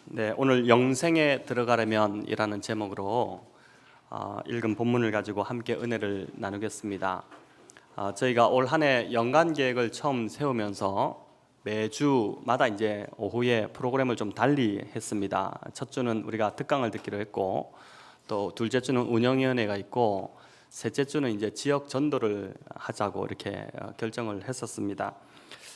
네, 오늘 영생에 들어가려면이라는 제목으로 읽은 본문을 가지고 함께 은혜를 나누겠습니다. 저희가 올 한 해 연간 계획을 처음 세우면서 매주마다 이제 오후에 프로그램을 좀 달리 했습니다. 첫 주는 우리가 특강을 듣기로 했고, 또 둘째 주는 운영위원회가 있고, 셋째 주는 이제 지역 전도를 하자고 이렇게 결정을 했었습니다.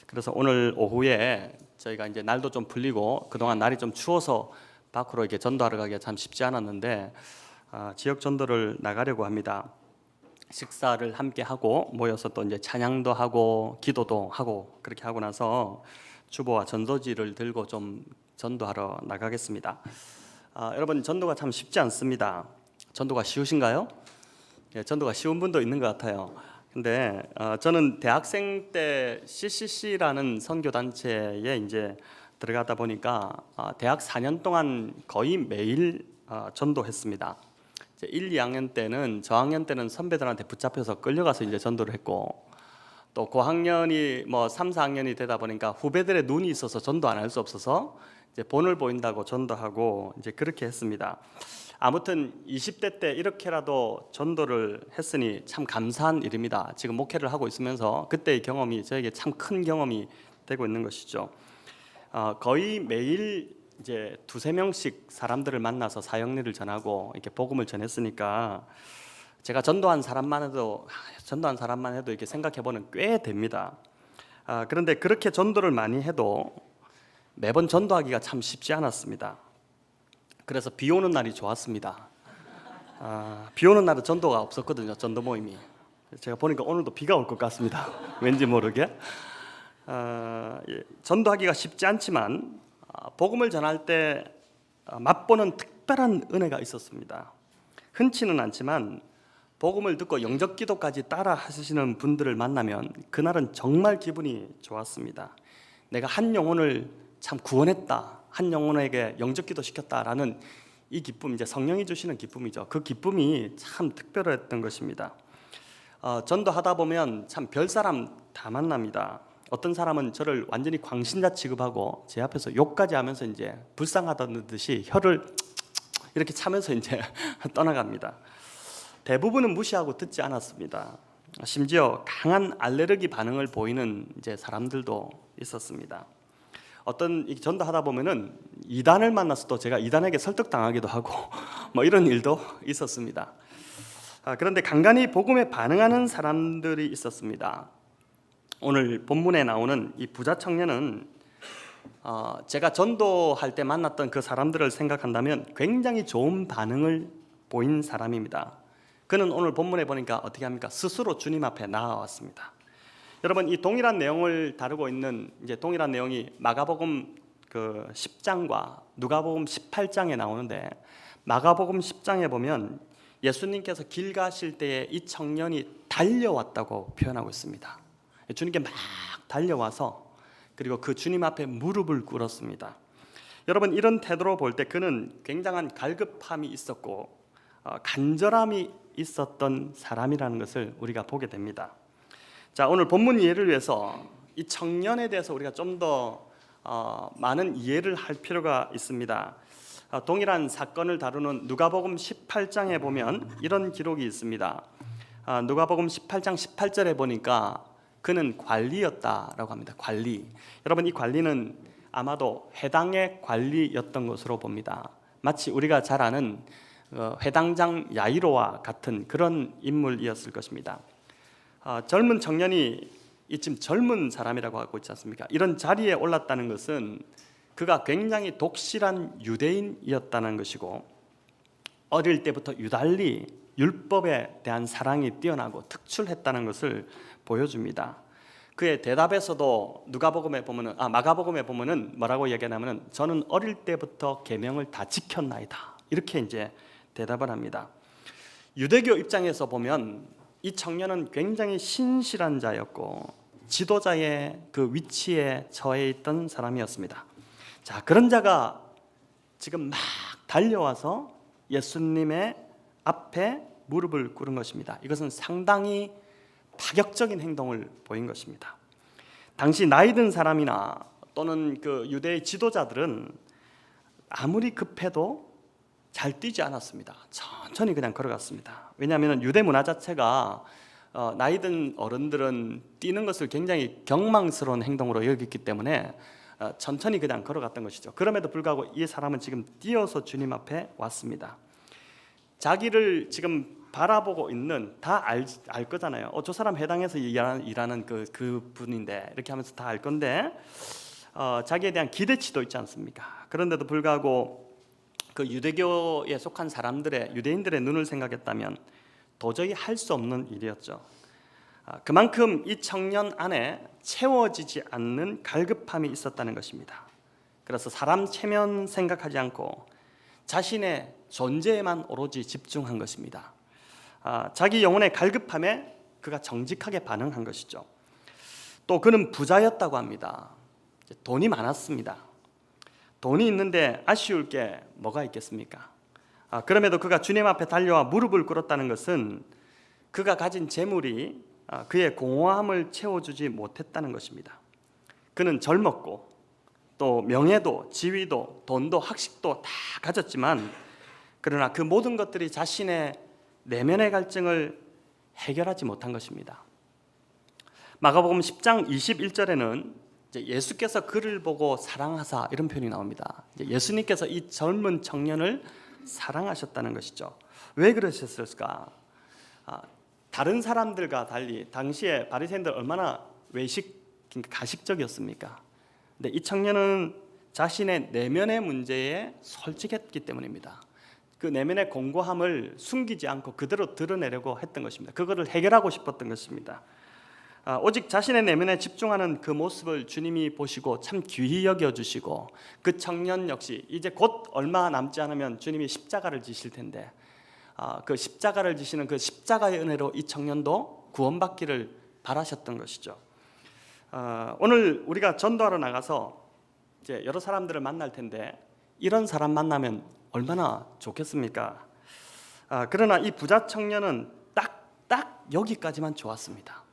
그래서 오늘 오후에 저희가 이제 날도 좀 풀리고 그동안 날이 좀 추워서 밖으로 이렇게 전도하러 가기가 참 쉽지 않았는데 지역 전도를 나가려고 합니다. 식사를 함께 하고 모여서 또 이제 찬양도 하고 기도도 하고 그렇게 하고 나서 주보와 전도지를 들고 좀 전도하러 나가겠습니다. 여러분, 전도가 참 쉽지 않습니다. 전도가 쉬우신가요? 예, 전도가 쉬운 분도 있는 것 같아요. 근데 저는 대학생 때 CCC라는 선교 단체에 이제 들어가다 보니까 대학 4년 동안 거의 매일 전도했습니다. 이제 1, 2학년 때는 저학년 때는 선배들한테 붙잡혀서 끌려가서 이제 전도를 했고, 또 고학년이 뭐 3, 4학년이 되다 보니까 후배들의 눈이 있어서 전도 안 할 수 없어서 이제 본을 보인다고 전도하고 이제 그렇게 했습니다. 아무튼 20대 때 이렇게라도 전도를 했으니 참 감사한 일입니다. 지금 목회를 하고 있으면서 그때의 경험이 저에게 참 큰 경험이 되고 있는 것이죠. 거의 매일 이제 두세 명씩 사람들을 만나서 사역리를 전하고 이렇게 복음을 전했으니까 제가 전도한 사람만 해도 이렇게 생각해 보면 꽤 됩니다. 그런데 그렇게 전도를 많이 해도 매번 전도하기가 참 쉽지 않았습니다. 그래서 비 오는 날이 좋았습니다. 비 오는 날은 전도가 없었거든요. 전도 모임이. 제가 보니까 오늘도 비가 올 것 같습니다. 왠지 모르게. 전도하기가 쉽지 않지만 복음을 전할 때 맛보는 특별한 은혜가 있었습니다. 흔치는 않지만 복음을 듣고 영접 기도까지 따라 하시는 분들을 만나면 그날은 정말 기분이 좋았습니다. 내가 한 영혼을 참 구원했다, 한 영혼에게 영접 기도 시켰다라는 이 기쁨, 이제 성령이 주시는 기쁨이죠. 그 기쁨이 참 특별했던 것입니다. 전도하다 보면 참 별사람 다 만납니다. 어떤 사람은 저를 완전히 광신자 취급하고 제 앞에서 욕까지 하면서 이제 불쌍하다는 듯이 혀를 이렇게 차면서 이제 떠나갑니다. 대부분은 무시하고 듣지 않았습니다. 심지어 강한 알레르기 반응을 보이는 이제 사람들도 있었습니다. 어떤 전도하다 보면은 이단을 만나서도 제가 이단에게 설득당하기도 하고 뭐 이런 일도 있었습니다. 그런데 간간히 복음에 반응하는 사람들이 있었습니다. 오늘 본문에 나오는 이 부자 청년은 제가 전도할 때 만났던 그 사람들을 생각한다면 굉장히 좋은 반응을 보인 사람입니다. 그는 오늘 본문에 보니까 어떻게 합니까? 스스로 주님 앞에 나아왔습니다. 여러분, 이 동일한 내용을 다루고 있는 이제 동일한 내용이 마가복음 10장과 누가복음 18장에 나오는데, 마가복음 10장에 보면 예수님께서 길 가실 때에 이 청년이 달려왔다고 표현하고 있습니다. 주님께 막 달려와서 그리고 그 주님 앞에 무릎을 꿇었습니다. 여러분, 이런 태도로 볼 때 그는 굉장한 갈급함이 있었고 간절함이 있었던 사람이라는 것을 우리가 보게 됩니다. 자, 오늘 본문 이해를 위해서 이 청년에 대해서 우리가 좀 더 많은 이해를 할 필요가 있습니다. 동일한 사건을 다루는 누가복음 18장에 보면 이런 기록이 있습니다. 누가복음 18장 18절에 보니까 그는 관리였다라고 합니다. 관리. 여러분, 이 관리는 아마도 회당의 관리였던 것으로 봅니다. 마치 우리가 잘 아는 회당장 야이로와 같은 그런 인물이었을 것입니다. 젊은 청년이 지금 젊은 사람이라고 하고 있지 않습니까? 이런 자리에 올랐다는 것은 그가 굉장히 독실한 유대인이었다는 것이고, 어릴 때부터 유달리 율법에 대한 사랑이 뛰어나고 특출했다는 것을 보여줍니다. 그의 대답에서도 마가복음에 보면은 뭐라고 얘기하냐면은 저는 어릴 때부터 계명을 다 지켰나이다, 이렇게 이제 대답을 합니다. 유대교 입장에서 보면 이 청년은 굉장히 신실한 자였고 지도자의 그 위치에 처해 있던 사람이었습니다. 자, 그런 자가 지금 막 달려와서 예수님의 앞에 무릎을 꿇은 것입니다. 이것은 상당히 파격적인 행동을 보인 것입니다. 당시 나이 든 사람이나 또는 그 유대의 지도자들은 아무리 급해도 잘 뛰지 않았습니다. 천천히 그냥 걸어갔습니다. 왜냐하면 유대 문화 자체가 나이 든 어른들은 뛰는 것을 굉장히 경망스러운 행동으로 여겼기 때문에 천천히 그냥 걸어갔던 것이죠. 그럼에도 불구하고 이 사람은 지금 뛰어서 주님 앞에 왔습니다. 자기를 지금 바라보고 있는 다 알 거잖아요. 저 사람 해당해서 일하는 그 분인데 이렇게 하면서 다 알 건데 자기에 대한 기대치도 있지 않습니까? 그런데도 불구하고 그 유대교에 속한 사람들의 유대인들의 눈을 생각했다면 도저히 할 수 없는 일이었죠. 그만큼 이 청년 안에 채워지지 않는 갈급함이 있었다는 것입니다. 그래서 사람 체면 생각하지 않고 자신의 존재에만 오로지 집중한 것입니다. 자기 영혼의 갈급함에 그가 정직하게 반응한 것이죠. 또 그는 부자였다고 합니다. 돈이 많았습니다. 돈이 있는데 아쉬울 게 뭐가 있겠습니까? 그럼에도 그가 주님 앞에 달려와 무릎을 꿇었다는 것은 그가 가진 재물이 그의 공허함을 채워주지 못했다는 것입니다. 그는 젊었고 또 명예도 지위도 돈도 학식도 다 가졌지만 그러나 그 모든 것들이 자신의 내면의 갈증을 해결하지 못한 것입니다. 마가복음 10장 21절에는 예수께서 그를 보고 사랑하사 이런 표현이 나옵니다. 예수님께서 이 젊은 청년을 사랑하셨다는 것이죠. 왜 그러셨을까? 다른 사람들과 달리 당시에 바리새인들 얼마나 가식적이었습니까? 근데 이 청년은 자신의 내면의 문제에 솔직했기 때문입니다. 그 내면의 공고함을 숨기지 않고 그대로 드러내려고 했던 것입니다. 그거를 해결하고 싶었던 것입니다. 오직 자신의 내면에 집중하는 그 모습을 주님이 보시고 참 귀히 여겨주시고 그 청년 역시 이제 곧 얼마 남지 않으면 주님이 십자가를 지실 텐데 그 십자가를 지시는 그 십자가의 은혜로 이 청년도 구원받기를 바라셨던 것이죠. 오늘 우리가 전도하러 나가서 이제 여러 사람들을 만날 텐데 이런 사람 만나면 얼마나 좋겠습니까? 그러나 이 부자 청년은 딱 여기까지만 좋았습니다.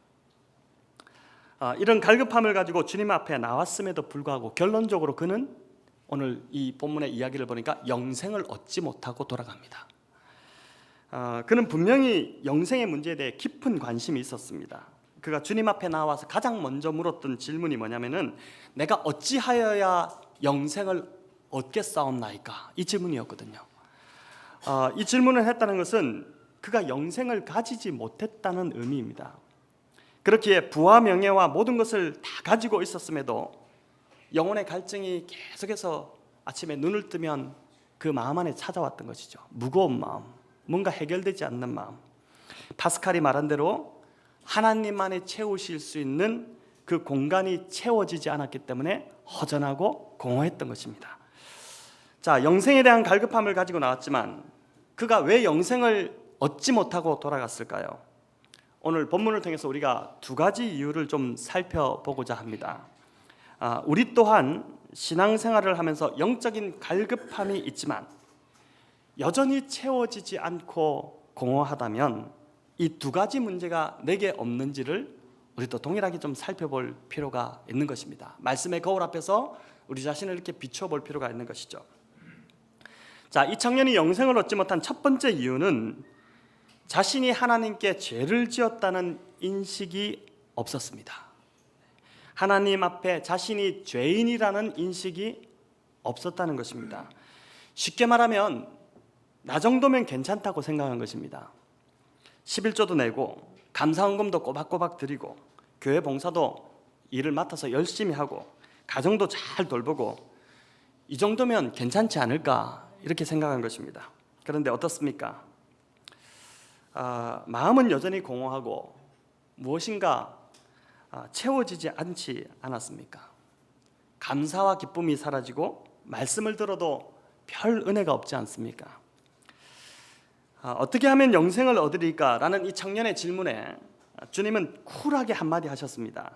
이런 갈급함을 가지고 주님 앞에 나왔음에도 불구하고 결론적으로 그는 오늘 이 본문의 이야기를 보니까 영생을 얻지 못하고 돌아갑니다. 그는 분명히 영생의 문제에 대해 깊은 관심이 있었습니다. 그가 주님 앞에 나와서 가장 먼저 물었던 질문이 뭐냐면은 내가 어찌하여야 영생을 얻겠사옵나이까? 이 질문이었거든요. 이 질문을 했다는 것은 그가 영생을 가지지 못했다는 의미입니다. 그렇기에 부와 명예와 모든 것을 다 가지고 있었음에도 영혼의 갈증이 계속해서 아침에 눈을 뜨면 그 마음 안에 찾아왔던 것이죠. 무거운 마음, 뭔가 해결되지 않는 마음. 파스칼이 말한 대로 하나님만이 채우실 수 있는 그 공간이 채워지지 않았기 때문에 허전하고 공허했던 것입니다. 자, 영생에 대한 갈급함을 가지고 나왔지만 그가 왜 영생을 얻지 못하고 돌아갔을까요? 오늘 본문을 통해서 우리가 두 가지 이유를 좀 살펴보고자 합니다. 우리 또한 신앙생활을 하면서 영적인 갈급함이 있지만 여전히 채워지지 않고 공허하다면 이 두 가지 문제가 내게 없는지를 우리도 동일하게 좀 살펴볼 필요가 있는 것입니다. 말씀의 거울 앞에서 우리 자신을 이렇게 비춰볼 필요가 있는 것이죠. 자, 이 청년이 영생을 얻지 못한 첫 번째 이유는 자신이 하나님께 죄를 지었다는 인식이 없었습니다. 하나님 앞에 자신이 죄인이라는 인식이 없었다는 것입니다. 쉽게 말하면 나 정도면 괜찮다고 생각한 것입니다. 11조도 내고 감사헌금도 꼬박꼬박 드리고 교회 봉사도 일을 맡아서 열심히 하고 가정도 잘 돌보고 이 정도면 괜찮지 않을까 이렇게 생각한 것입니다. 그런데 어떻습니까? 마음은 여전히 공허하고 무엇인가 채워지지 않지 않았습니까? 감사와 기쁨이 사라지고 말씀을 들어도 별 은혜가 없지 않습니까? 어떻게 하면 영생을 얻으리까? 라는 이 청년의 질문에 주님은 쿨하게 한마디 하셨습니다.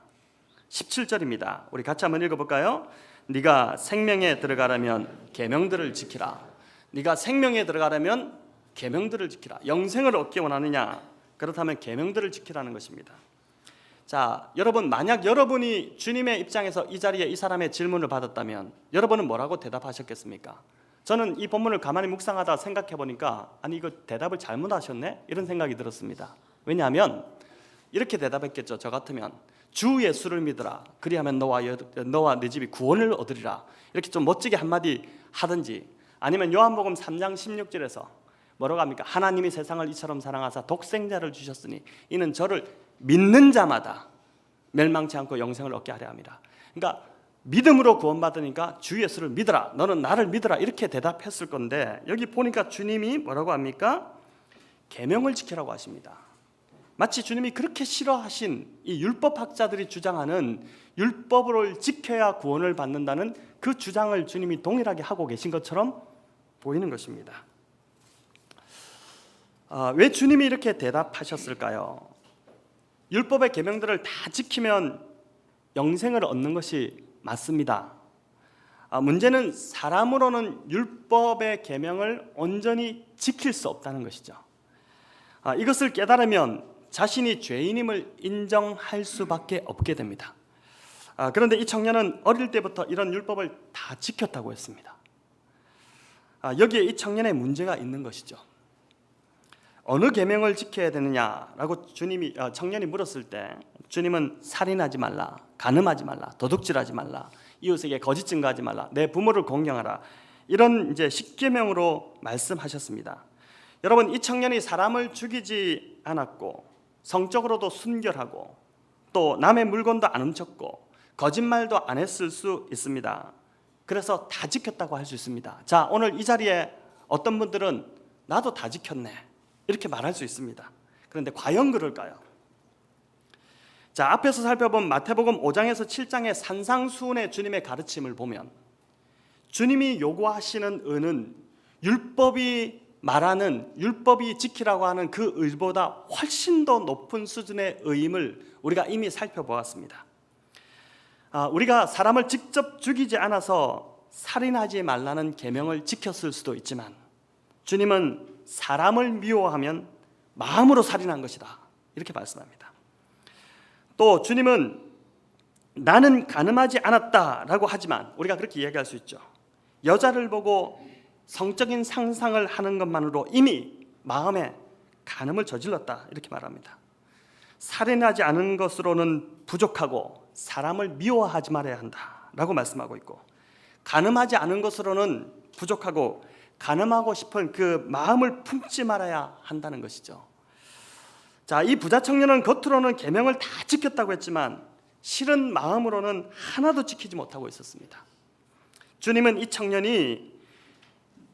17절입니다. 우리 같이 한번 읽어볼까요? 네가 생명에 들어가려면 계명들을 지키라. 네가 생명에 들어가려면 계명들을 지키라. 영생을 얻기 원하느냐? 그렇다면 계명들을 지키라는 것입니다. 자, 여러분, 만약 여러분이 주님의 입장에서 이 자리에 이 사람의 질문을 받았다면 여러분은 뭐라고 대답하셨겠습니까? 저는 이 본문을 가만히 묵상하다 생각해 보니까 아니 이거 대답을 잘못하셨네? 이런 생각이 들었습니다. 왜냐하면 이렇게 대답했겠죠. 저 같으면 주 예수를 믿으라. 그리하면 너와 네 집이 구원을 얻으리라. 이렇게 좀 멋지게 한마디 하든지, 아니면 요한복음 3장 16절에서 뭐라고 합니까? 하나님이 세상을 이처럼 사랑하사 독생자를 주셨으니 이는 저를 믿는 자마다 멸망치 않고 영생을 얻게 하려 함이라. 그러니까 믿음으로 구원받으니까 주 예수를 믿어라, 너는 나를 믿어라, 이렇게 대답했을 건데, 여기 보니까 주님이 뭐라고 합니까? 계명을 지키라고 하십니다. 마치 주님이 그렇게 싫어하신 이 율법학자들이 주장하는 율법을 지켜야 구원을 받는다는 그 주장을 주님이 동일하게 하고 계신 것처럼 보이는 것입니다. 왜 주님이 이렇게 대답하셨을까요? 율법의 계명들을 다 지키면 영생을 얻는 것이 맞습니다. 문제는 사람으로는 율법의 계명을 온전히 지킬 수 없다는 것이죠. 이것을 깨달으면 자신이 죄인임을 인정할 수밖에 없게 됩니다. 그런데 이 청년은 어릴 때부터 이런 율법을 다 지켰다고 했습니다. 여기에 이 청년의 문제가 있는 것이죠. 어느 계명을 지켜야 되느냐라고 청년이 물었을 때 주님은 살인하지 말라, 간음하지 말라, 도둑질하지 말라, 이웃에게 거짓 증거하지 말라, 내 부모를 공경하라, 이런 이제 10계명으로 말씀하셨습니다. 여러분, 이 청년이 사람을 죽이지 않았고 성적으로도 순결하고 또 남의 물건도 안 훔쳤고 거짓말도 안 했을 수 있습니다. 그래서 다 지켰다고 할 수 있습니다. 자, 오늘 이 자리에 어떤 분들은 나도 다 지켰네 이렇게 말할 수 있습니다. 그런데 과연 그럴까요? 자, 앞에서 살펴본 마태복음 5장에서 7장의 산상수훈의 주님의 가르침을 보면 주님이 요구하시는 의는 율법이 말하는, 율법이 지키라고 하는 그 의보다 훨씬 더 높은 수준의 의임을 우리가 이미 살펴보았습니다. 우리가 사람을 직접 죽이지 않아서 살인하지 말라는 계명을 지켰을 수도 있지만 주님은 사람을 미워하면 마음으로 살인한 것이다 이렇게 말씀합니다. 또 주님은 나는 간음하지 않았다라고 하지만 우리가 그렇게 이야기할 수 있죠. 여자를 보고 성적인 상상을 하는 것만으로 이미 마음에 간음을 저질렀다 이렇게 말합니다. 살인하지 않은 것으로는 부족하고 사람을 미워하지 말아야 한다라고 말씀하고 있고, 간음하지 않은 것으로는 부족하고 간음하고 싶은 그 마음을 품지 말아야 한다는 것이죠. 자, 이 부자 청년은 겉으로는 계명을 다 지켰다고 했지만 실은 마음으로는 하나도 지키지 못하고 있었습니다. 주님은 이 청년이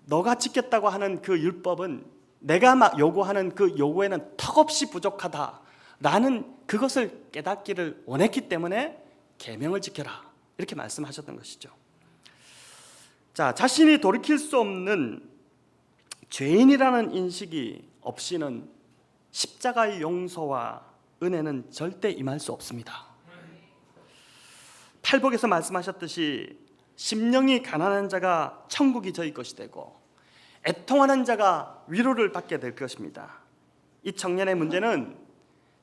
너가 지켰다고 하는 그 율법은 내가 요구하는 그 요구에는 턱없이 부족하다라는 그것을 깨닫기를 원했기 때문에 계명을 지켜라 이렇게 말씀하셨던 것이죠. 자, 자신이 돌이킬 수 없는 죄인이라는 인식이 없이는 십자가의 용서와 은혜는 절대 임할 수 없습니다. 팔복에서 말씀하셨듯이 심령이 가난한 자가 천국이 저희 것이 되고 애통하는 자가 위로를 받게 될 것입니다. 이 청년의 문제는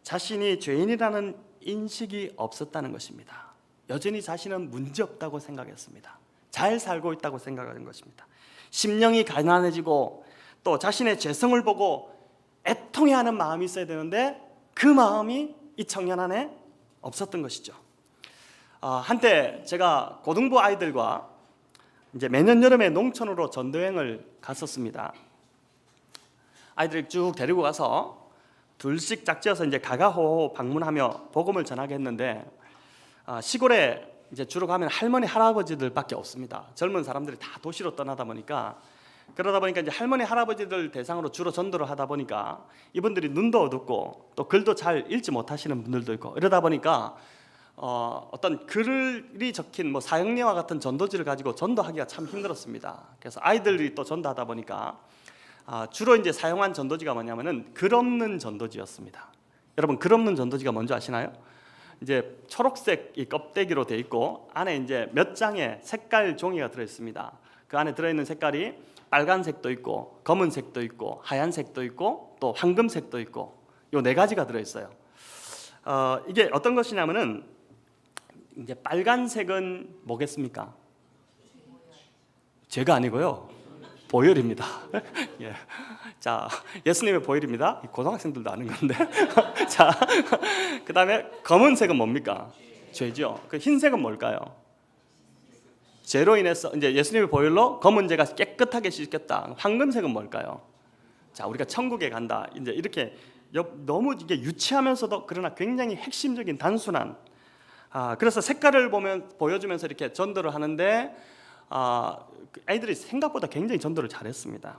자신이 죄인이라는 인식이 없었다는 것입니다. 여전히 자신은 문제없다고 생각했습니다. 잘 살고 있다고 생각하는 것입니다. 심령이 가난해지고 또 자신의 죄성을 보고 애통해하는 마음이 있어야 되는데 그 마음이 이 청년 안에 없었던 것이죠. 한때 제가 고등부 아이들과 이제 매년 여름에 농촌으로 전도여행을 갔었습니다. 아이들을 쭉 데리고 가서 둘씩 짝지어서 이제 가가호호 방문하며 복음을 전하게 했는데 시골에 이제 주로 가면 할머니 할아버지들밖에 없습니다. 젊은 사람들이 다 도시로 떠나다 보니까, 그러다 보니까 이제 할머니 할아버지들 대상으로 주로 전도를 하다 보니까 이분들이 눈도 어둡고 또 글도 잘 읽지 못하시는 분들도 있고, 이러다 보니까 어떤 글이 적힌 사형리와 같은 전도지를 가지고 전도하기가 참 힘들었습니다. 그래서 아이들이 또 전도하다 보니까 주로 이제 사용한 전도지가 뭐냐면은 글 없는 전도지였습니다. 여러분, 글 없는 전도지가 뭔지 아시나요? 이제 초록색 이 껍데기로 돼 있고 안에 이제 몇 장의 색깔 종이가 들어 있습니다. 그 안에 들어 있는 색깔이 빨간색도 있고 검은색도 있고 하얀색도 있고 또 황금색도 있고 요 네 가지가 들어 있어요. 이게 어떤 것이냐면은 이제 빨간색은 뭐겠습니까? 죄가 아니고요. 보혈입니다. 예. 자, 예수님의 보혈입니다. 고등학생들도 아는 건데. 자, 그 다음에 검은색은 뭡니까? 죄죠. 그 흰색은 뭘까요? 죄로 인해서 이제 예수님의 보혈로 검은 죄가 깨끗하게 씻겼다. 황금색은 뭘까요? 자, 우리가 천국에 간다. 이제 이렇게 너무 이게 유치하면서도 그러나 굉장히 핵심적인 단순한. 그래서 색깔을 보여주면서 이렇게 전도를 하는데 아이들이 생각보다 굉장히 전도를 잘했습니다.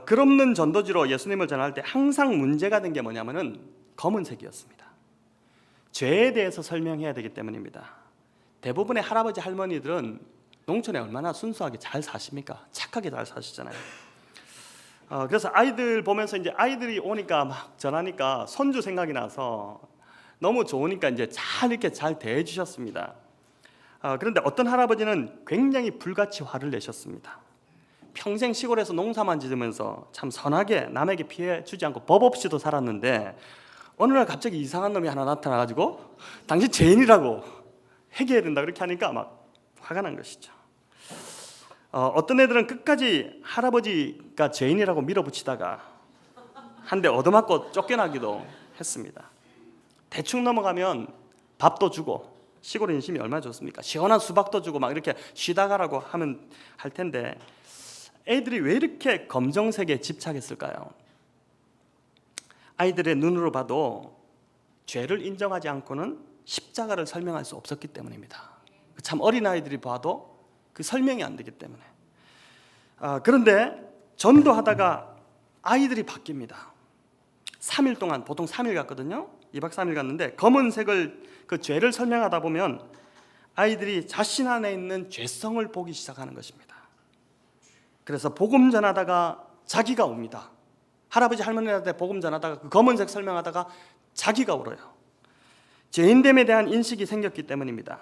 글없는 전도지로 예수님을 전할 때 항상 문제가 된 게 뭐냐면은 검은색이었습니다. 죄에 대해서 설명해야 되기 때문입니다. 대부분의 할아버지 할머니들은 농촌에 얼마나 순수하게 잘 사십니까? 착하게 잘 사시잖아요. 그래서 아이들 보면서 이제 아이들이 오니까 막 전하니까 손주 생각이 나서 너무 좋으니까 이제 이렇게 잘 대해 주셨습니다. 그런데 어떤 할아버지는 굉장히 불같이 화를 내셨습니다. 평생 시골에서 농사만 지으면서 참 선하게 남에게 피해 주지 않고 법 없이도 살았는데 어느 날 갑자기 이상한 놈이 하나 나타나가지고 당신 죄인이라고 회개해야 된다 그렇게 하니까 막 화가 난 것이죠. 어떤 애들은 끝까지 할아버지가 죄인이라고 밀어붙이다가 한 대 얻어맞고 쫓겨나기도 했습니다. 대충 넘어가면 밥도 주고 시골 인심이 얼마나 좋습니까? 시원한 수박도 주고 막 이렇게 쉬다 가라고 하면 할 텐데 애들이 왜 이렇게 검정색에 집착했을까요? 아이들의 눈으로 봐도 죄를 인정하지 않고는 십자가를 설명할 수 없었기 때문입니다. 참 어린아이들이 봐도 그 설명이 안 되기 때문에. 그런데 전도하다가 아이들이 바뀝니다. 3일 동안, 보통 3일 갔거든요. 2박 3일 갔는데 검은색을 그 죄를 설명하다 보면 아이들이 자신 안에 있는 죄성을 보기 시작하는 것입니다. 그래서 복음 전하다가 자기가 웁니다. 할아버지 할머니한테 복음 전하다가 그 검은색 설명하다가 자기가 울어요. 죄인됨에 대한 인식이 생겼기 때문입니다.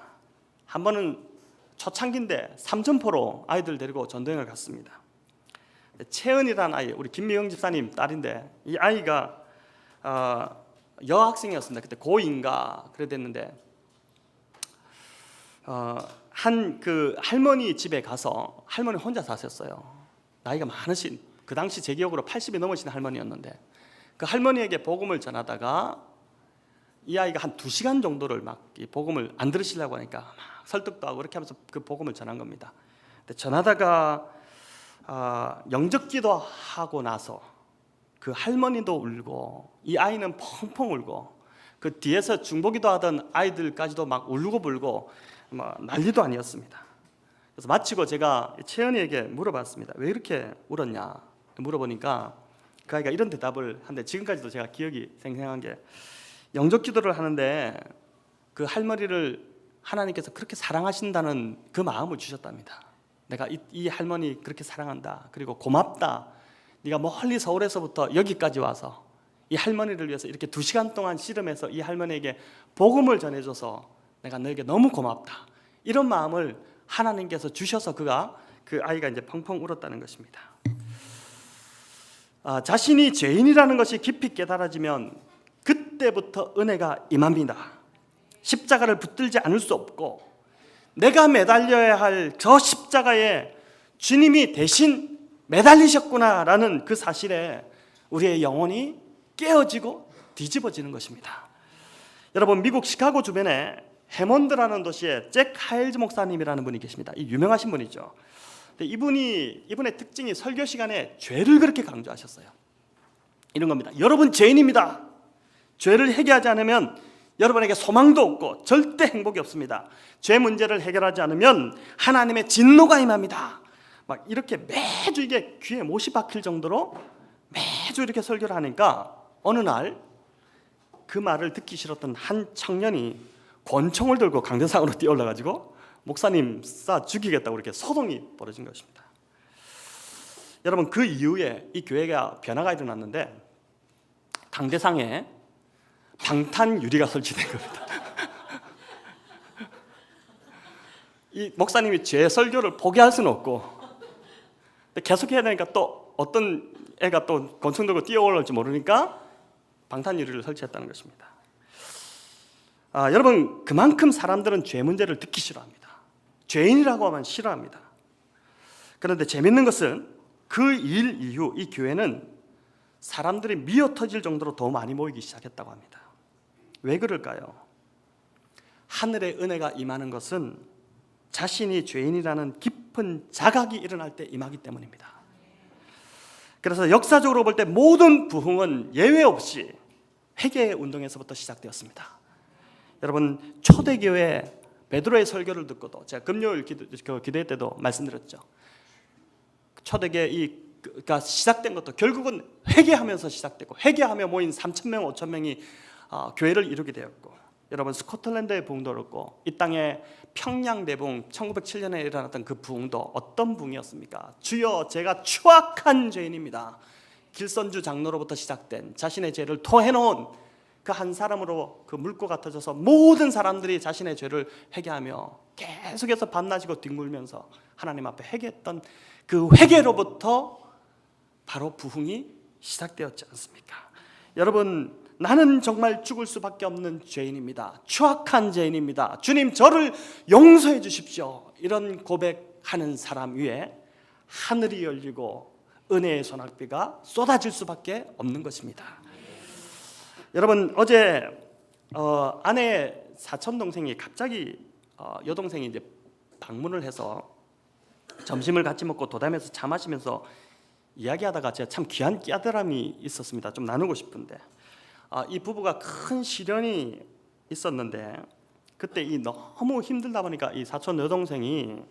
한 번은 초창기인데 삼천포로 아이들 데리고 전도여행을 갔습니다. 채은이라는 아이, 우리 김미영 집사님 딸인데 이 아이가 여학생이었습니다. 그때 고2인가 그래 됐는데 한 그 할머니 집에 가서 할머니 혼자 사셨어요. 나이가 많으신, 그 당시 제 기억으로 80이 넘으신 할머니였는데 그 할머니에게 복음을 전하다가 이 아이가 한 2시간 정도를 막 이 복음을 안 들으시려고 하니까 막 설득도 하고 그렇게 하면서 그 복음을 전한 겁니다. 근데 전하다가 영접기도 하고 나서 그 할머니도 울고 이 아이는 펑펑 울고 그 뒤에서 중보기도 하던 아이들까지도 막 울고 불고 뭐 난리도 아니었습니다. 그래서 마치고 제가 채연이에게 물어봤습니다. 왜 이렇게 울었냐 물어보니까 그 아이가 이런 대답을 하는데 지금까지도 제가 기억이 생생한 게 영접기도를 하는데 그 할머니를 하나님께서 그렇게 사랑하신다는 그 마음을 주셨답니다. 내가 이 할머니 그렇게 사랑한다. 그리고 고맙다. 네가 멀리 서울에서부터 여기까지 와서 이 할머니를 위해서 이렇게 2시간 동안 씨름해서 이 할머니에게 복음을 전해줘서 내가 너에게 너무 고맙다. 이런 마음을 하나님께서 주셔서 그 아이가 이제 펑펑 울었다는 것입니다. 자신이 죄인이라는 것이 깊이 깨달아지면 그때부터 은혜가 임합니다. 십자가를 붙들지 않을 수 없고 내가 매달려야 할 저 십자가에 주님이 대신 매달리셨구나라는 그 사실에 우리의 영혼이 깨어지고 뒤집어지는 것입니다. 여러분, 미국 시카고 주변에 해몬드라는 도시에 잭 하일즈 목사님이라는 분이 계십니다. 이 유명하신 분이죠. 근데 이분의 특징이 설교 시간에 죄를 그렇게 강조하셨어요. 이런 겁니다. 여러분 죄인입니다. 죄를 해결하지 않으면 여러분에게 소망도 없고 절대 행복이 없습니다. 죄 문제를 해결하지 않으면 하나님의 진노가 임합니다. 막 이렇게 매주 이게 귀에 못이 박힐 정도로 매주 이렇게 설교를 하니까 어느 날 그 말을 듣기 싫었던 한 청년이 권총을 들고 강대상으로 뛰어올라가지고 목사님 쏴 죽이겠다고 이렇게 소동이 벌어진 것입니다. 여러분, 그 이후에 이 교회가 변화가 일어났는데 강대상에 방탄 유리가 설치된 겁니다. 이 목사님이 제 설교를 포기할 수는 없고 계속 해야 되니까 또 어떤 애가 또 권총 들고 뛰어올라올지 모르니까 방탄 유리를 설치했다는 것입니다. 여러분, 그만큼 사람들은 죄 문제를 듣기 싫어합니다. 죄인이라고 하면 싫어합니다. 그런데 재밌는 것은 그 일 이후 이 교회는 사람들이 미어터질 정도로 더 많이 모이기 시작했다고 합니다. 왜 그럴까요? 하늘의 은혜가 임하는 것은 자신이 죄인이라는 깊은 자각이 일어날 때 임하기 때문입니다. 그래서 역사적으로 볼 때 모든 부흥은 예외 없이 회개의 운동에서부터 시작되었습니다. 여러분, 초대교회 베드로의 설교를 듣고도 제가 금요일 기도회 때도 말씀드렸죠. 초대교회가 시작된 것도 결국은 회개하면서 시작되고, 회개하며 모인 3,000명, 5,000명이 교회를 이루게 되었고, 여러분 스코틀랜드의 부흥도 그렇고 이 땅의 평양 대붕 1907년에 일어났던 그 부흥도 어떤 부흥이었습니까? 주여 제가 추악한 죄인입니다. 길선주 장로로부터 시작된 자신의 죄를 토해놓은 그 한 사람으로 그 물고 같아져서 모든 사람들이 자신의 죄를 회개하며 계속해서 밤낮이고 뒹굴면서 하나님 앞에 회개했던 그 회개로부터 바로 부흥이 시작되었지 않습니까? 여러분, 나는 정말 죽을 수밖에 없는 죄인입니다. 추악한 죄인입니다. 주님 저를 용서해 주십시오. 이런 고백하는 사람 위에 하늘이 열리고 은혜의 소낙비가 쏟아질 수밖에 없는 것입니다. 여러분, 어제 아내의 사촌 동생이 갑자기 여동생이 이제 방문을 해서 점심을 같이 먹고 도담에서 차 마시면서 이야기하다가 제가 참 귀한 깨달음이 있었습니다. 좀 나누고 싶은데, 이 부부가 큰 시련이 있었는데 그때 이 너무 힘들다 보니까 이 사촌 여동생이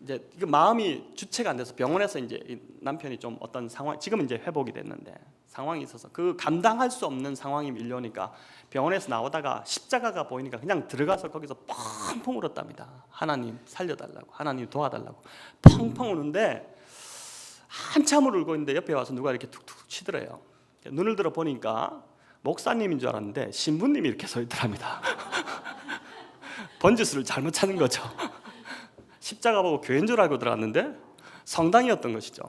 이제 마음이 주체가 안 돼서 병원에서 이제 이 남편이 좀 어떤 상황, 지금은 이제 회복이 됐는데 상황이 있어서 그 감당할 수 없는 상황이 밀려오니까 병원에서 나오다가 십자가가 보이니까 그냥 들어가서 거기서 펑펑 울었답니다. 하나님 살려달라고, 하나님 도와달라고 펑펑 우는데 한참을 울고 있는데 옆에 와서 누가 이렇게 툭툭 치더래요. 눈을 들어 보니까 목사님인 줄 알았는데 신부님이 이렇게 서 있더랍니다. 번지수를 잘못 찾은 거죠. 십자가 보고 교회인 줄 알고 들어갔는데 성당이었던 것이죠.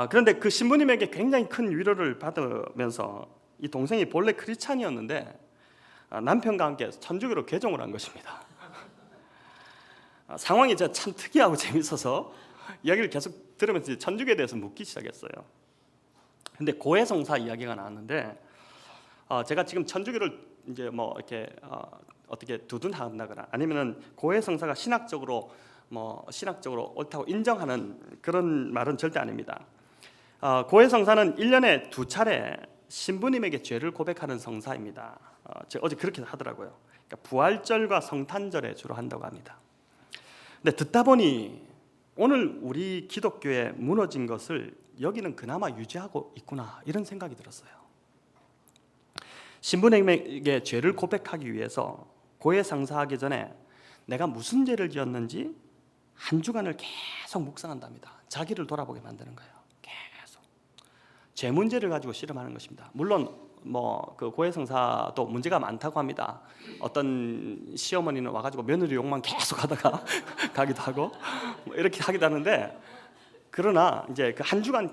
그런데 그 신부님에게 굉장히 큰 위로를 받으면서 이 동생이 본래 크리스찬이었는데 남편과 함께 천주교로 개종을 한 것입니다. 상황이 진짜 참 특이하고 재밌어서 이야기를 계속 들으면서 천주교에 대해서 묻기 시작했어요. 근데 고해성사 이야기가 나왔는데 제가 지금 천주교를 이제 뭐 이렇게 어떻게 두둔한다거나 아니면은 고해성사가 신학적으로 옳다고 인정하는 그런 말은 절대 아닙니다. 고해성사는 1년에 2차례 신부님에게 죄를 고백하는 성사입니다. 제가 어제 그렇게 하더라고요. 그러니까 부활절과 성탄절에 주로 한다고 합니다. 근데 듣다 보니 오늘 우리 기독교에 무너진 것을 여기는 그나마 유지하고 있구나, 이런 생각이 들었어요. 신부님에게 죄를 고백하기 위해서 고해성사하기 전에 내가 무슨 죄를 지었는지 한 주간을 계속 묵상한답니다. 자기를 돌아보게 만드는 거예요. 계속 죄 문제를 가지고 씨름하는 것입니다. 물론 그 고해성사도 문제가 많다고 합니다. 어떤 시어머니는 와가지고 며느리 욕만 계속 하다가 가기도 하고 이렇게 하기도 하는데, 그러나 이제 그 한 주간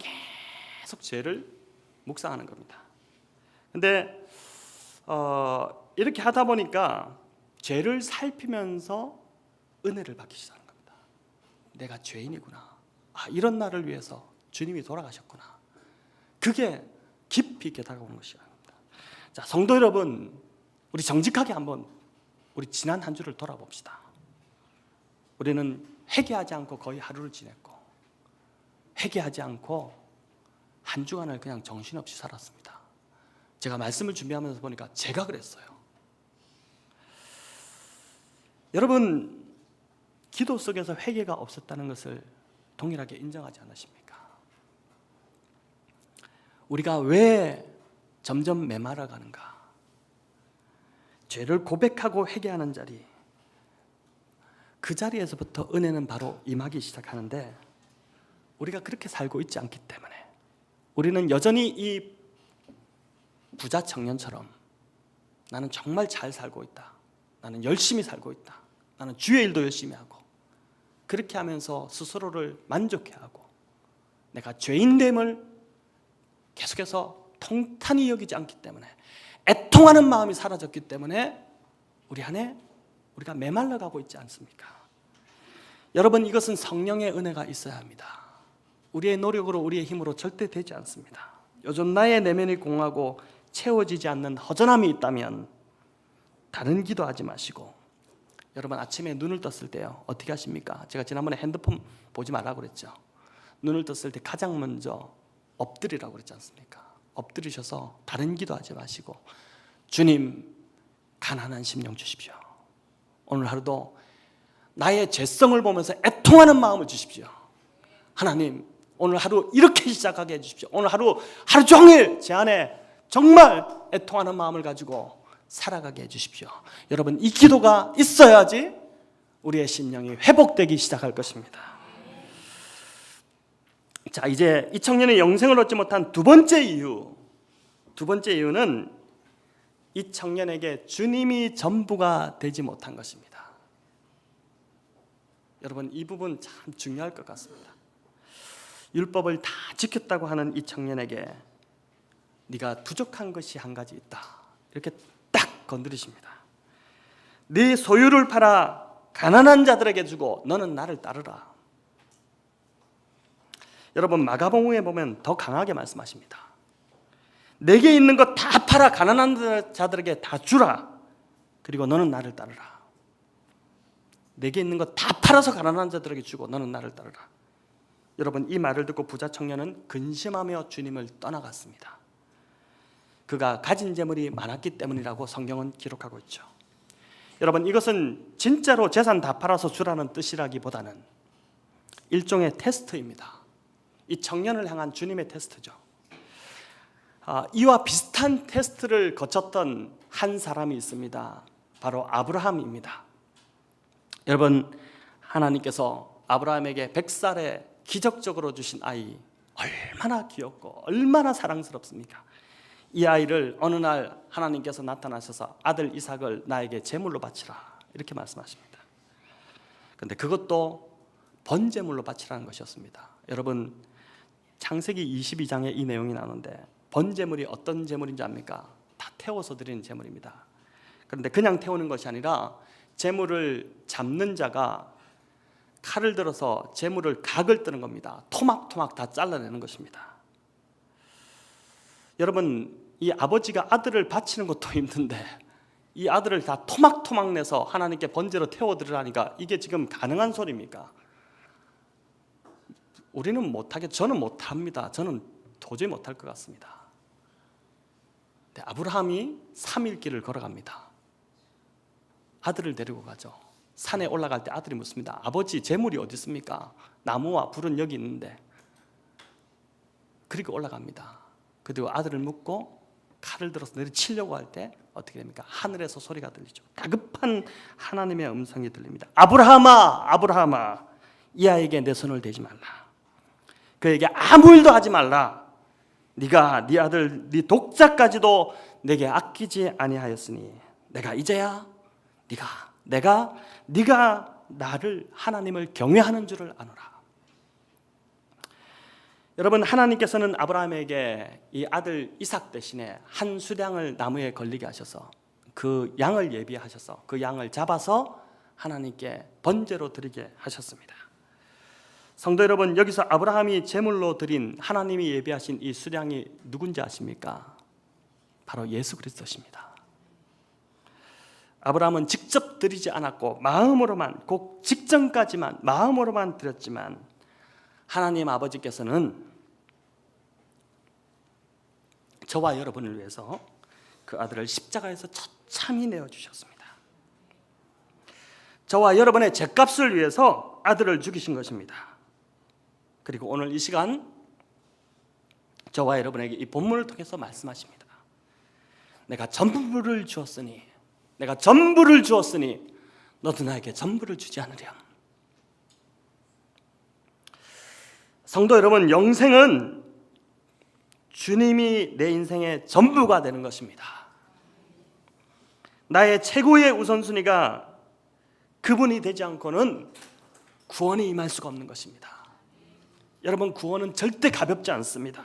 계속 죄를 묵상하는 겁니다. 근데 이렇게 하다 보니까 죄를 살피면서 은혜를 받기 시작하는 겁니다. 내가 죄인이구나. 이런 나를 위해서 주님이 돌아가셨구나. 그게 깊이 있게 다가오는 것이야. 자, 성도 여러분, 우리 정직하게 한번 우리 지난 한 주를 돌아봅시다. 우리는 회개하지 않고 거의 하루를 지냈고, 회개하지 않고 한 주간을 그냥 정신없이 살았습니다. 제가 말씀을 준비하면서 보니까 제가 그랬어요. 여러분, 기도 속에서 회개가 없었다는 것을 동일하게 인정하지 않으십니까? 우리가 왜 점점 메말라 가는가? 죄를 고백하고 회개하는 자리, 그 자리에서부터 은혜는 바로 임하기 시작하는데, 우리가 그렇게 살고 있지 않기 때문에 우리는 여전히 이 부자 청년처럼 나는 정말 잘 살고 있다, 나는 열심히 살고 있다, 나는 주의 일도 열심히 하고, 그렇게 하면서 스스로를 만족해하고 내가 죄인됨을 계속해서 통탄히 여기지 않기 때문에, 애통하는 마음이 사라졌기 때문에 우리 안에 우리가 메말라가고 있지 않습니까? 여러분, 이것은 성령의 은혜가 있어야 합니다. 우리의 노력으로, 우리의 힘으로 절대 되지 않습니다. 요즘 나의 내면이 공하고 채워지지 않는 허전함이 있다면 다른 기도하지 마시고, 여러분 아침에 눈을 떴을 때요, 어떻게 하십니까? 제가 지난번에 핸드폰 보지 말라고 그랬죠. 눈을 떴을 때 가장 먼저 엎드리라고 그랬지 않습니까? 엎드리셔서 다른 기도하지 마시고, 주님, 가난한 심령 주십시오. 오늘 하루도 나의 죄성을 보면서 애통하는 마음을 주십시오. 하나님, 오늘 하루 이렇게 시작하게 해주십시오. 오늘 하루 종일 제 안에 정말 애통하는 마음을 가지고 살아가게 해주십시오. 여러분, 이 기도가 있어야지 우리의 심령이 회복되기 시작할 것입니다. 자, 이제 이 청년이 영생을 얻지 못한 두 번째 이유는 이 청년에게 주님이 전부가 되지 못한 것입니다. 여러분, 이 부분 참 중요할 것 같습니다. 율법을 다 지켰다고 하는 이 청년에게 네가 부족한 것이 한 가지 있다, 이렇게 딱 건드리십니다. 네 소유를 팔아 가난한 자들에게 주고 너는 나를 따르라. 여러분, 마가복음에 보면 더 강하게 말씀하십니다. 내게 있는 것 다 팔아 가난한 자들에게 다 주라. 그리고 너는 나를 따르라. 내게 있는 것 다 팔아서 가난한 자들에게 주고 너는 나를 따르라. 여러분, 이 말을 듣고 부자 청년은 근심하며 주님을 떠나갔습니다. 그가 가진 재물이 많았기 때문이라고 성경은 기록하고 있죠. 여러분, 이것은 진짜로 재산 다 팔아서 주라는 뜻이라기보다는 일종의 테스트입니다. 이 청년을 향한 주님의 테스트죠. 이와 비슷한 테스트를 거쳤던 한 사람이 있습니다. 바로 아브라함입니다. 여러분, 하나님께서 아브라함에게 100살에 기적적으로 주신 아이, 얼마나 귀엽고 얼마나 사랑스럽습니까? 이 아이를 어느 날 하나님께서 나타나셔서 아들 이삭을 나에게 제물로 바치라, 이렇게 말씀하십니다. 그런데 그것도 번제물로 바치라는 것이었습니다. 여러분, 창세기 22장에 이 내용이 나오는데 번제물이 어떤 제물인지 압니까? 다 태워서 드리는 제물입니다. 그런데 그냥 태우는 것이 아니라 제물을 잡는 자가 칼을 들어서 제물을 각을 뜨는 겁니다. 토막토막 다 잘라내는 것입니다. 여러분, 이 아버지가 아들을 바치는 것도 힘든데 이 아들을 다 토막토막 내서 하나님께 번제로 태워드리라니까 이게 지금 가능한 소리입니까? 우리는 못하겠죠. 저는 못합니다. 저는 도저히 못할 것 같습니다. 근데 아브라함이 3일 길을 걸어갑니다. 아들을 데리고 가죠. 산에 올라갈 때 아들이 묻습니다. 아버지, 재물이 어디 있습니까? 나무와 불은 여기 있는데. 그리고 올라갑니다. 그리고 아들을 묻고 칼을 들어서 내리치려고 할 때 어떻게 됩니까? 하늘에서 소리가 들리죠. 다급한 하나님의 음성이 들립니다. 아브라함아, 아브라함아, 이 아이에게 내 손을 대지 말라. 그에게 아무 일도 하지 말라. 네가 네 아들 네 독자까지도 내게 아끼지 아니하였으니 내가 이제야 네가 나를 하나님을 경외하는 줄을 아노라. 여러분, 하나님께서는 아브라함에게 이 아들 이삭 대신에 한 수량을 나무에 걸리게 하셔서 그 양을 예비하셔서 그 양을 잡아서 하나님께 번제로 드리게 하셨습니다. 성도 여러분, 여기서 아브라함이 제물로 드린 하나님이 예비하신 이 수량이 누군지 아십니까? 바로 예수 그리스도십니다. 아브라함은 직접 드리지 않았고 마음으로만, 곧 직전까지만 마음으로만 드렸지만 하나님 아버지께서는 저와 여러분을 위해서 그 아들을 십자가에서 처참히 내어주셨습니다. 저와 여러분의 죄값을 위해서 아들을 죽이신 것입니다. 그리고 오늘 이 시간 저와 여러분에게 이 본문을 통해서 말씀하십니다. 내가 전부를 주었으니 너도 나에게 전부를 주지 않으렴. 성도 여러분, 영생은 주님이 내 인생의 전부가 되는 것입니다. 나의 최고의 우선순위가 그분이 되지 않고는 구원이 임할 수가 없는 것입니다. 여러분, 구원은 절대 가볍지 않습니다.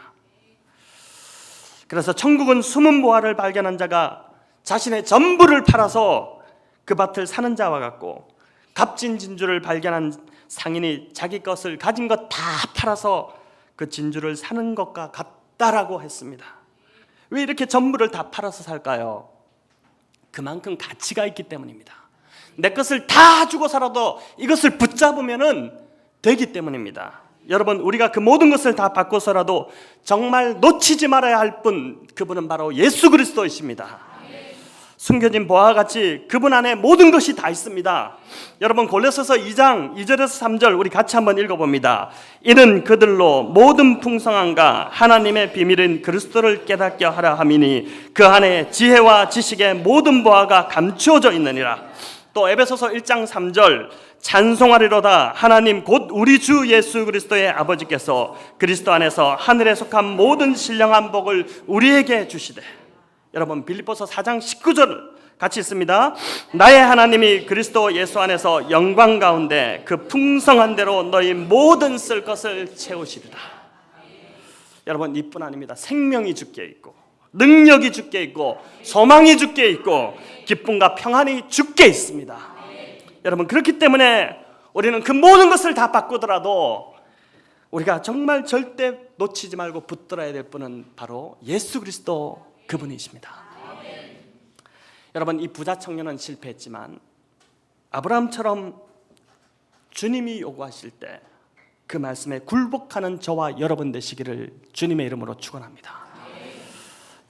그래서 천국은 숨은 보화를 발견한 자가 자신의 전부를 팔아서 그 밭을 사는 자와 같고 값진 진주를 발견한 상인이 자기 것을 가진 것 다 팔아서 그 진주를 사는 것과 같다라고 했습니다. 왜 이렇게 전부를 다 팔아서 살까요? 그만큼 가치가 있기 때문입니다. 내 것을 다 주고 살아도 이것을 붙잡으면 되기 때문입니다. 여러분, 우리가 그 모든 것을 다 받고서라도 정말 놓치지 말아야 할 분, 그분은 바로 예수 그리스도이십니다. 숨겨진 보화와 같이 그분 안에 모든 것이 다 있습니다. 여러분, 골로새서 2장 2절에서 3절 우리 같이 한번 읽어봅니다. 이는 그들로 모든 풍성함과 하나님의 비밀인 그리스도를 깨닫게 하려 함이니 그 안에 지혜와 지식의 모든 보화가 감추어져 있느니라. 또 에베소서 1장 3절 찬송하리로다 하나님 곧 우리 주 예수 그리스도의 아버지께서 그리스도 안에서 하늘에 속한 모든 신령한 복을 우리에게 주시되. 여러분, 빌립보서 4장 19절 같이 있습니다. 나의 하나님이 그리스도 예수 안에서 영광 가운데 그 풍성한 대로 너희 모든 쓸 것을 채우시리라. 여러분, 이뿐 아닙니다. 생명이 주께 있고 능력이 주께 있고 소망이 주께 있고 기쁨과 평안이 주께 있습니다. 여러분, 그렇기 때문에 우리는 그 모든 것을 다 바꾸더라도 우리가 정말 절대 놓치지 말고 붙들어야 될 분은 바로 예수 그리스도 그분이십니다. 여러분, 이 부자 청년은 실패했지만 아브라함처럼 주님이 요구하실 때 그 말씀에 굴복하는 저와 여러분 되시기를 주님의 이름으로 축원합니다.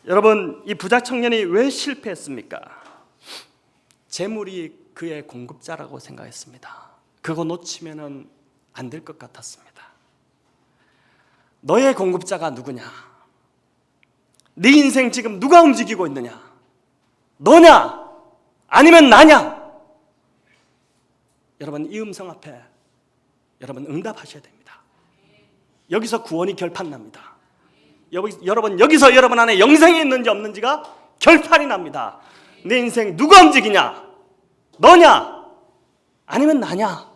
여러분, 이 부자 청년이 왜 실패했습니까? 재물이 그의 공급자라고 생각했습니다. 그거 놓치면 안 될 것 같았습니다. 너의 공급자가 누구냐? 네 인생 지금 누가 움직이고 있느냐? 너냐? 아니면 나냐? 여러분, 이 음성 앞에 여러분 응답하셔야 됩니다. 여기서 구원이 결판납니다. 여러분, 여기서 여러분 안에 영생이 있는지 없는지가 결판이 납니다. 내 인생 누가 움직이냐? 너냐? 아니면 나냐?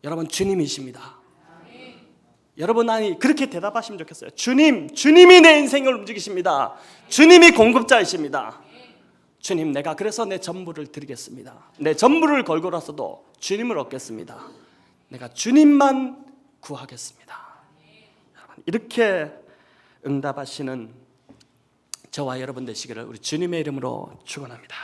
여러분, 주님이십니다. 여러분, 아니 그렇게 대답하시면 좋겠어요. 주님이 내 인생을 움직이십니다. 주님이 공급자이십니다. 주님, 내가 그래서 내 전부를 드리겠습니다. 내 전부를 걸고라서도 주님을 얻겠습니다. 내가 주님만 구하겠습니다. 여러분, 이렇게 응답하시는 저와 여러분 되시기를 우리 주님의 이름으로 축원합니다.